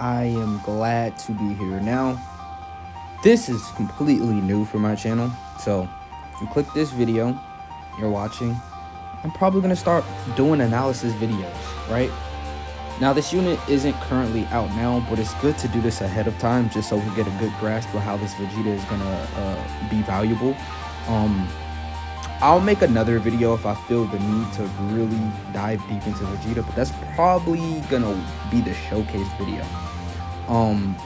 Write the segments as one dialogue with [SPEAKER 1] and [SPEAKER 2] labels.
[SPEAKER 1] I am glad to be here. Now, this is completely new for my channel, so if you click this video you're watching, I'm probably going to start doing analysis videos, right? Now, this unit isn't currently out now, but it's good to do this ahead of time just so we get a good grasp of how this Vegeta is going to be valuable. I'll make another video if I feel the need to really dive deep into Vegeta, but that's probably gonna be the showcase video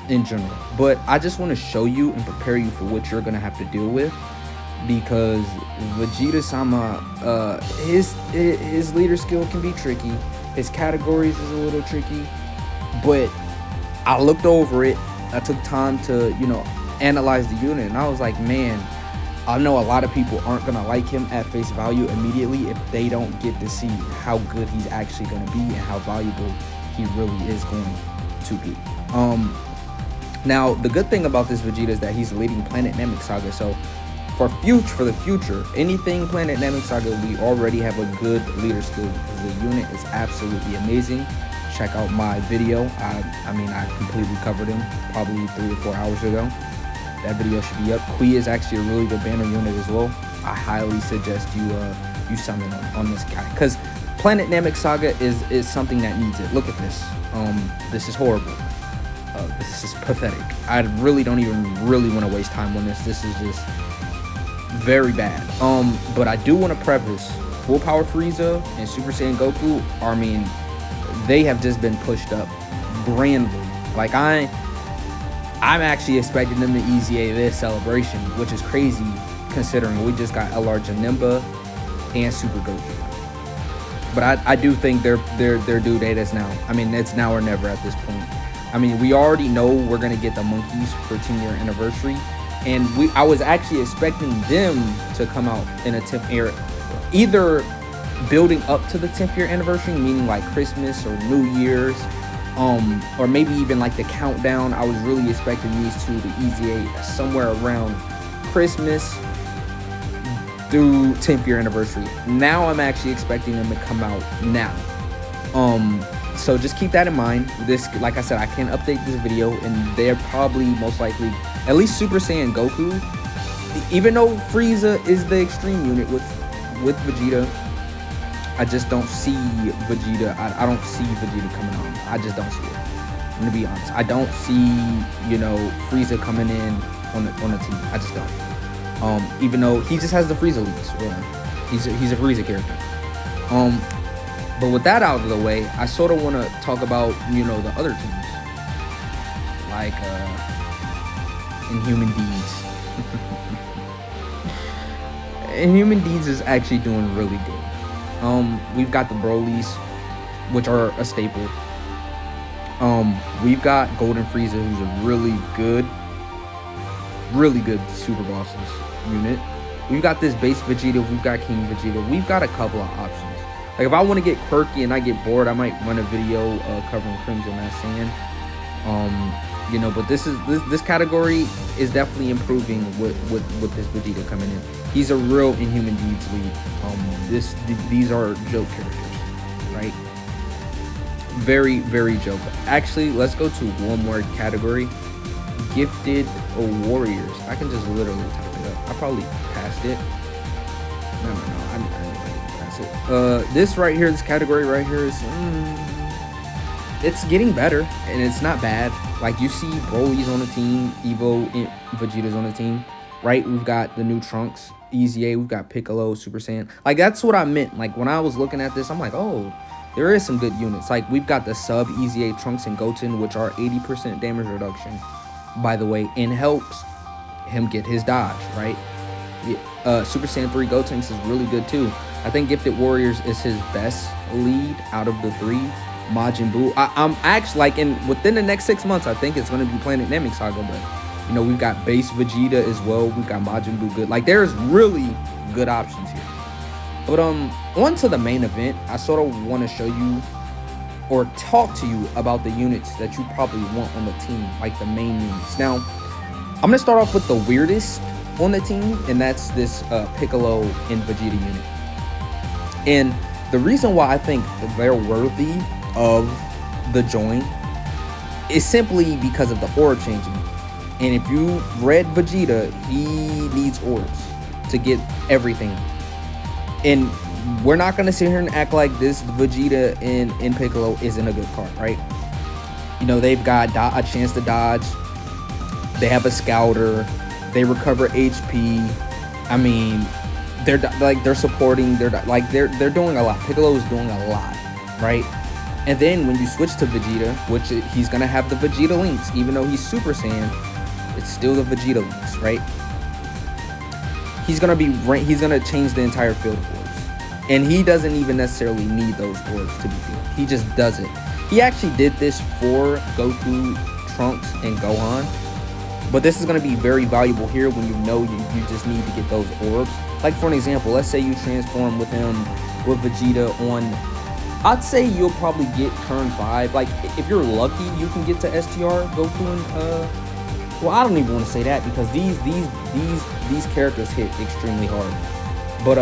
[SPEAKER 1] in general. But I just want to show you and prepare you for what you're gonna have to deal with, because Vegeta-sama, his leader skill can be tricky, his categories is a little tricky, but I looked over it, I took time to analyze the unit, and I was like, man, I know a lot of people aren't going to like him at face value immediately if they don't get to see how good he's actually going to be and how valuable he really is going to be. Now, the good thing about this Vegeta is that he's leading Planet Namek Saga, so for the future, anything Planet Namek Saga, we already have a good leader skill because the unit is absolutely amazing. Check out my video. I completely covered him probably 3 or 4 hours ago. That video should be up. Kui is actually a really good banner unit as well. I highly suggest you summon on this guy, because Planet Namek Saga is something that needs it. Look at this. This is horrible. This is pathetic. I really don't even want to waste time on this. This is just very bad. But I do want to preface, Full Power Frieza and Super Saiyan Goku, they have just been pushed up grandly. Like I'm actually expecting them to EZA this celebration, which is crazy considering we just got LR Janemba and Super Goku. But I do think their due date is now. I mean, it's now or never at this point. I mean, we already know we're gonna get the monkeys for 10-year anniversary, and I was actually expecting them to come out in a 10th year, either building up to the 10th year anniversary, meaning like Christmas or New Year's, or maybe even like the countdown. I was really expecting these two to EZA somewhere around Christmas through 10th year anniversary. Now I'm actually expecting them to come out now. So just keep that in mind. This, like I said, I can update this video, and they're probably most likely, at least Super Saiyan Goku, even though Frieza is the extreme unit with Vegeta, I just don't see Vegeta. I don't see Vegeta coming on. I just don't see it. I'm gonna be honest. I don't see, Frieza coming in on the team. I just don't. Even though he just has the Frieza leaks. Yeah. He's a Frieza character. But with that out of the way, I sort of want to talk about the other teams, like Inhuman Deeds. Inhuman Deeds is actually doing really good. We've got the Brolys, which are a staple. We've got Golden Frieza, who's a really good Super Bosses unit. We've got this base Vegeta, we've got King Vegeta, we've got a couple of options. Like, if I want to get quirky and I get bored, I might run a video covering Crimson Mass Sand. But this category is definitely improving with this Vegeta coming in. He's a real Inhuman Deeds lead. These are joke characters, right? Very, very joke. Actually, let's go to one more category. Gifted Warriors. I can just literally type it up. I probably passed it. No. I didn't pass it. This right here, this category right here is it's getting better, and it's not bad. Like, you see Broly's on the team, Evo and Vegeta's on the team, right? We've got the new Trunks, EZA, we've got Piccolo, Super Saiyan. Like, that's what I meant. Like, when I was looking at this, I'm like, oh, there is some good units. Like, we've got the sub EZA Trunks and Goten, which are 80% damage reduction, by the way, and helps him get his dodge, right? Super Saiyan 3 Gotenks is really good too. I think Gifted Warriors is his best lead out of the 3. Majin Buu, I'm actually like, within the next 6 months, I think it's going to be Planet Namek Saga. But we've got base Vegeta as well. We've got Majin Buu good. Like, there's really good options here. But on to the main event. I sort of want to show you or talk to you about the units that you probably want on the team, like the main units. Now, I'm gonna start off with the weirdest on the team, and that's this Piccolo and Vegeta unit. And the reason why I think they're worthy of the join it's simply because of the orb changing. And if you read Vegeta, he needs orbs to get everything. And we're not gonna sit here and act like this Vegeta in Piccolo isn't a good card, right? You know, they've got a chance to dodge. They have a scouter. They recover HP. I mean, they're supporting. They're doing a lot. Piccolo is doing a lot, right? And then when you switch to Vegeta, which he's gonna have the Vegeta links, even though he's Super Saiyan, it's still the Vegeta links, right? He's gonna change the entire field of orbs, and he doesn't even necessarily need those orbs to be good. He just does it. He actually did this for Goku, Trunks, and Gohan, but this is gonna be very valuable here when you know you just need to get those orbs. Like for an example, let's say you transform with Vegeta on, I'd say you'll probably get turn 5. Like if you're lucky, you can get to STR Goku and well, I don't even want to say that because these characters hit extremely hard. But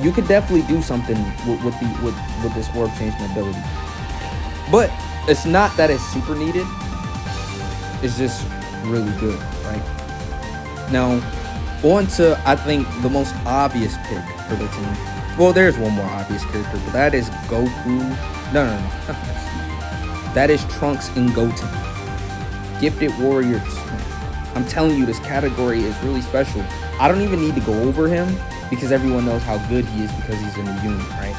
[SPEAKER 1] you could definitely do something with this orb changing ability. But it's not that it's super needed. It's just really good, right? Now, on to I think the most obvious pick for the team. Well, there's one more obvious character, but that is Goku. No. That is Trunks and Goten. Gifted warriors. I'm telling you, this category is really special. I don't even need to go over him because everyone knows how good he is because he's in the unit, right?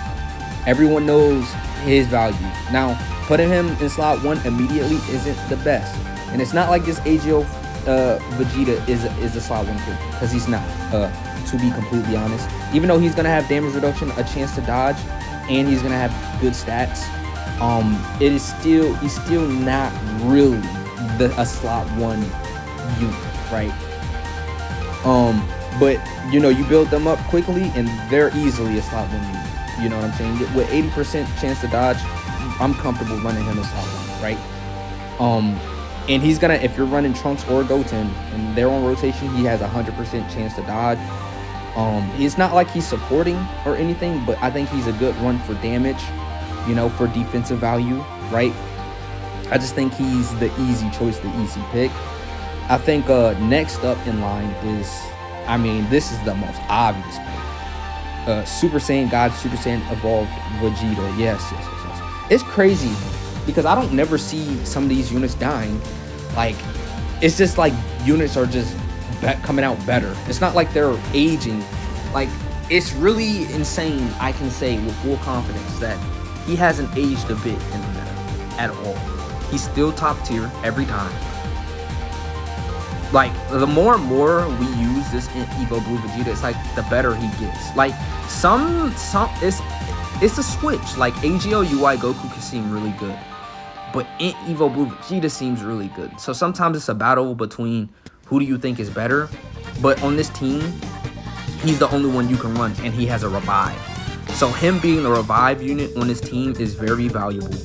[SPEAKER 1] Everyone knows his value. Now, putting him in slot 1 immediately isn't the best. And it's not like this AGO Vegeta is a slot 1 character, because he's not, to be completely honest. Even though he's going to have damage reduction, a chance to dodge, and he's going to have good stats, he's still not really a slot 1 unit, right? But you know, you build them up quickly and they're easily a slot 1 unit. You know what I'm saying? With 80% chance to dodge, I'm comfortable running him as slot 1, right? And he's gonna, if you're running Trunks or Goten and they're on rotation, he has 100% chance to dodge. It's not like he's supporting or anything, but I think he's a good run for damage, you know, for defensive value, right? I just think he's the easy choice, the easy pick. I think next up in line is, I mean, this is the most obvious pick. Super Saiyan God, Super Saiyan Evolved Vegeta. Yes. It's crazy because I don't never see some of these units dying. Like, it's just like units are just coming out better. It's not like they're aging. Like, it's really insane, I can say with full confidence, that he hasn't aged a bit in the meta at all. He's still top tier every time. Like, the more and more we use this in Evo Blue Vegeta, it's like the better he gets. Like, it's a switch. Like, AGO UI Goku can seem really good, but in Evo Blue Vegeta seems really good. So sometimes it's a battle between who do you think is better. But on this team, he's the only one you can run, and he has a revive. So him being the revive unit on his team is very valuable.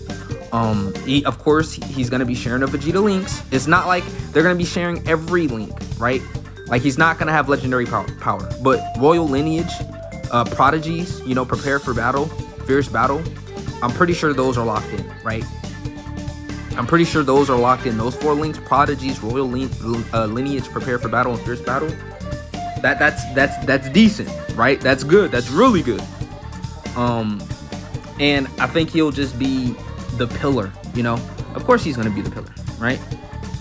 [SPEAKER 1] Of course, he's going to be sharing the Vegeta links. It's not like they're going to be sharing every link, right? Like, he's not going to have legendary power. But Royal Lineage, Prodigies, you know, Prepare for Battle, Fierce Battle, I'm pretty sure those are locked in, right? I'm pretty sure those are locked in. Those 4 links, Prodigies, Royal Lineage, Prepare for Battle, and Fierce Battle, that's decent, right? That's good. That's really good. And I think he'll just be the pillar, you know. Of course he's going to be the pillar, right?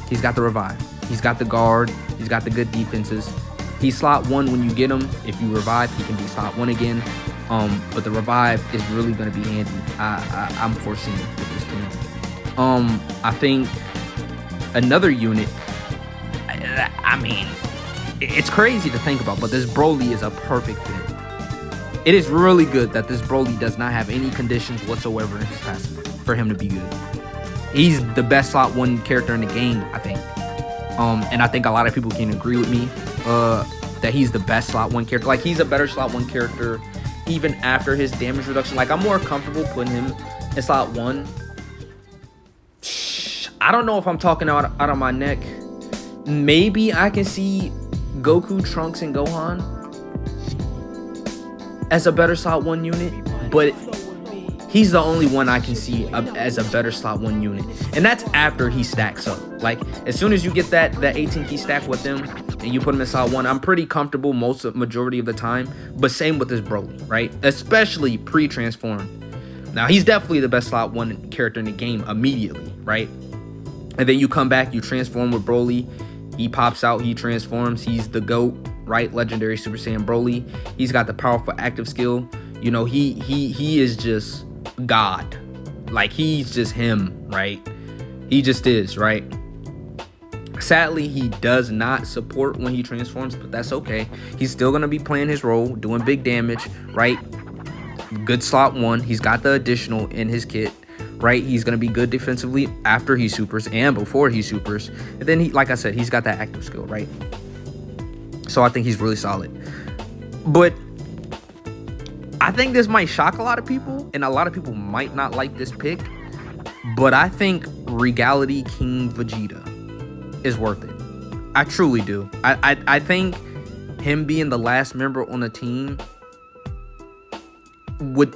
[SPEAKER 1] He's got the revive, he's got the guard, he's got the good defenses. He's slot 1 when you get him. If you revive, he can be slot 1 again. But the revive is really going to be handy. I'm foreseeing it with this team. I think another unit, I mean, it's crazy to think about, but this Broly is a perfect fit. It is really good that this Broly does not have any conditions whatsoever in his passive for him to be good. He's the best slot 1 character in the game, I think. And I think a lot of people can agree with me that he's the best slot 1 character. Like, he's a better slot 1 character even after his damage reduction. Like, I'm more comfortable putting him in slot 1. I don't know if I'm talking out of my neck. Maybe I can see Goku, Trunks, and Gohan as a better slot 1 unit, but he's the only one I can see as a better slot 1 unit. And that's after he stacks up. Like, as soon as you get that 18 key stack with him and you put him in slot 1, I'm pretty comfortable majority of the time. But same with this Broly, right? Especially pre-transform. Now, he's definitely the best slot 1 character in the game immediately, right? And then you come back, you transform with Broly. He pops out, he transforms. He's the GOAT, right? Legendary Super Saiyan Broly. He's got the powerful active skill. You know, he is just God. Like, he's just him, right? He just is, right? Sadly, he does not support when he transforms, but that's okay. He's still going to be playing his role, doing big damage, right? Good slot 1. He's got the additional in his kit, right? He's going to be good defensively after he supers and before he supers. And then, he, like I said, he's got that active skill, right? So I think he's really solid. But I think this might shock a lot of people, and a lot of people might not like this pick. But I think Regality King Vegeta is worth it. I truly do. I think him being the last member on the team I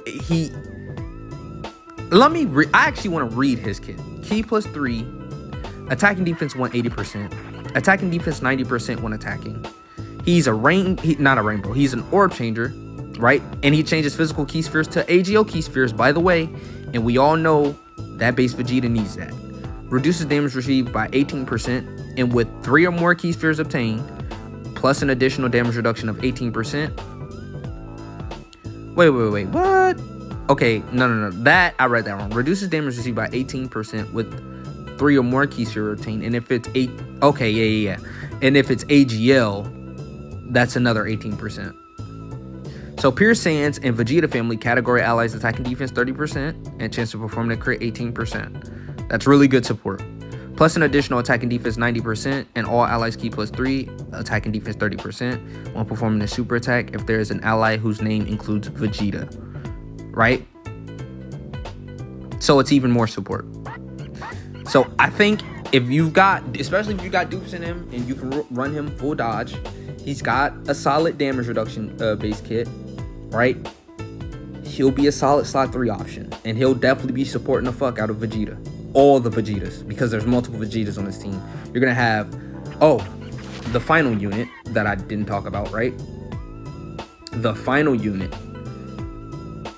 [SPEAKER 1] actually want to read his kit. Key +3, attacking defense 180%, attacking defense 90% when attacking. He's not a rainbow. He's an orb changer, right? And he changes physical key spheres to AGL key spheres, by the way. And we all know that base Vegeta needs that. Reduces damage received by 18%, and with 3 or more key spheres obtained, plus an additional damage reduction of 18%. Wait, what? Okay, no. That, I read that wrong. Reduces damage received by 18% with 3 or more key spheres obtained, and if it's yeah. And if it's AGL, that's another 18%. So Pure Saiyans and Vegeta family category allies attacking defense 30% and chance to perform the crit 18%. That's really good support. Plus an additional attacking defense 90% and all allies key +3, attacking defense 30% when performing a super attack if there is an ally whose name includes Vegeta, right? So it's even more support. So I think especially if you got dupes in him and you can run him full dodge, he's got a solid damage reduction base kit, right? He'll be a solid slot 3 option, and he'll definitely be supporting the fuck out of Vegeta. All the Vegetas, because there's multiple Vegetas on this team. You're gonna have, the final unit that I didn't talk about, right? The final unit.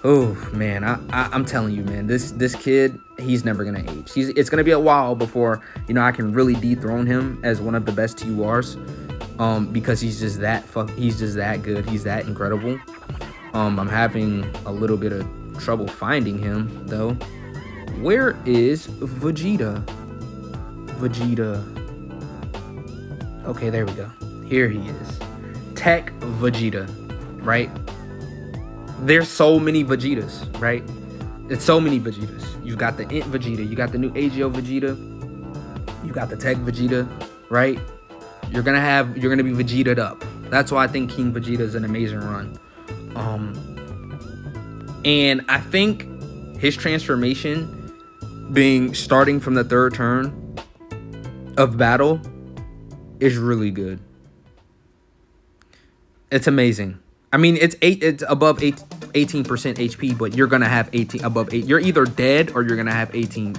[SPEAKER 1] Oh man, I'm telling you, man, this kid, he's never gonna age. It's gonna be a while before I can really dethrone him as one of the best TURs, because he's just that good. He's that incredible. I'm having a little bit of trouble finding him though. Where is Vegeta? Okay, there we go. Here he is. Tech Vegeta, right? There's so many Vegetas, right? It's so many Vegetas. You've got the Int Vegeta. You got the new AGO Vegeta. You got the Tech Vegeta, right? You're gonna be Vegeta'd up. That's why I think King Vegeta is an amazing run. And I think his transformation starting from the 3rd turn of battle is really good. It's amazing. I mean, it's above 18% HP, but you're gonna have 18 above 8. You're either dead or you're gonna have 18%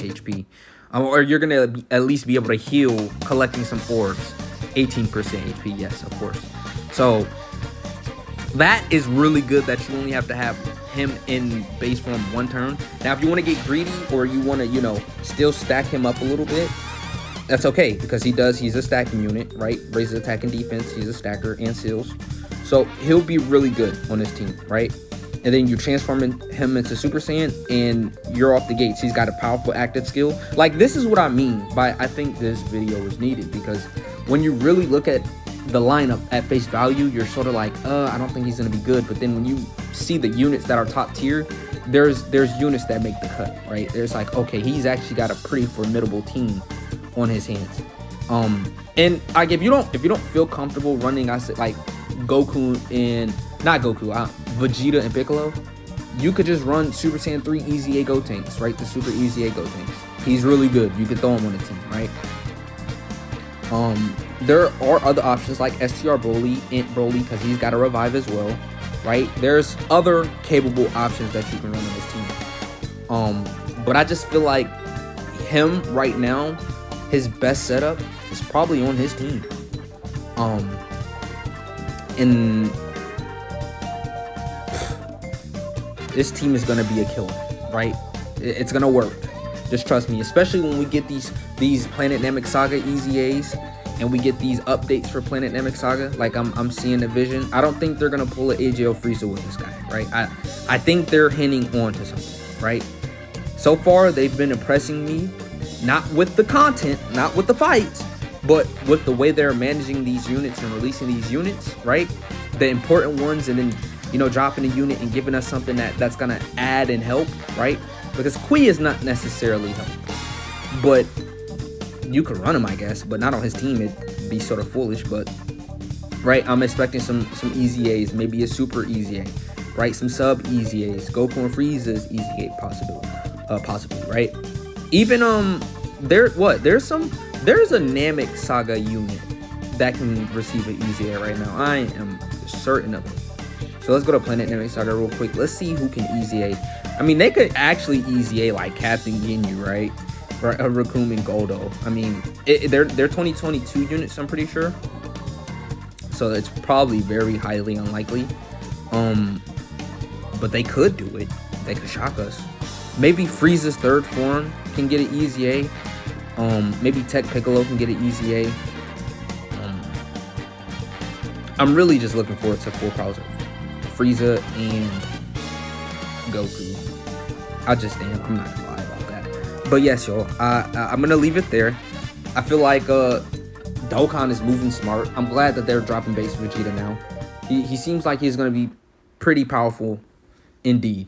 [SPEAKER 1] HP, or you're gonna at least be able to heal collecting some orbs. 18% HP, yes, of course. So that is really good that you only have to have him in base form 1 turn. Now, if you want to get greedy or you want to, still stack him up a little bit, that's okay, because he's a stacking unit, right? Raises attack and defense. He's a stacker and seals. So he'll be really good on this team, right? And then you transform him into Super Saiyan and you're off the gates. He's got a powerful active skill. Like, this is what I mean by I think this video was needed, because when you really look at the lineup at face value, you're sort of like, I don't think he's gonna be good. But then when you see the units that are top tier, there's units that make the cut, right? There's like, okay, he's actually got a pretty formidable team on his hands. And like, if you don't feel comfortable running, I said, like Vegeta and Piccolo, you could just run Super Saiyan 3 Easy Ego tanks, right? The Super Easy Ego tanks. He's really good. You could throw him on the team, right? There are other options like STR Broly, Int Broly, because he's got a revive as well. right? There's other capable options that you can run on this team. But I just feel like him right now, his best setup is probably on his team. And this team is gonna be a killer, right? It's gonna work. Just trust me, especially when we get these Planet Namek Saga EZAs and we get these updates for Planet Namek Saga. Like I'm seeing the vision. I don't think they're gonna pull an AJO Frieza with this guy, right? I think they're hinting on to something, right? So far, they've been impressing me, not with the content, not with the fights, but with the way they're managing these units and releasing these units, right? The important ones, and then, you know, dropping a unit and giving us something that's gonna add and help, right? Because Kui is not necessarily help, but you could run him, I guess, but not on his team. It'd be sort of foolish, but right, I'm expecting some EZAs, maybe a super EZA, right? Some sub EZAs, Goku and Frieza's EZA possibly, right? Even there's a Namek Saga unit that can receive an EZA right now. I am certain of it. So let's go to Planet Namek Saga real quick. Let's see who can EZA. I mean, they could actually EZA like Captain Ginyu, right? Raccoon and Goldo. I mean, they're 2022 units, I'm pretty sure. So it's probably very highly unlikely. But they could do it. They could shock us. Maybe Frieza's third form can get an EZA. Maybe Tech Piccolo can get an EZA. I'm really just looking forward to full powers of Frieza and Goku. I'm not gonna lie about that. But yes, y'all, I'm gonna leave it there. I feel like Dokkan is moving smart. I'm glad that they're dropping base Vegeta now. He seems like he's gonna be pretty powerful indeed.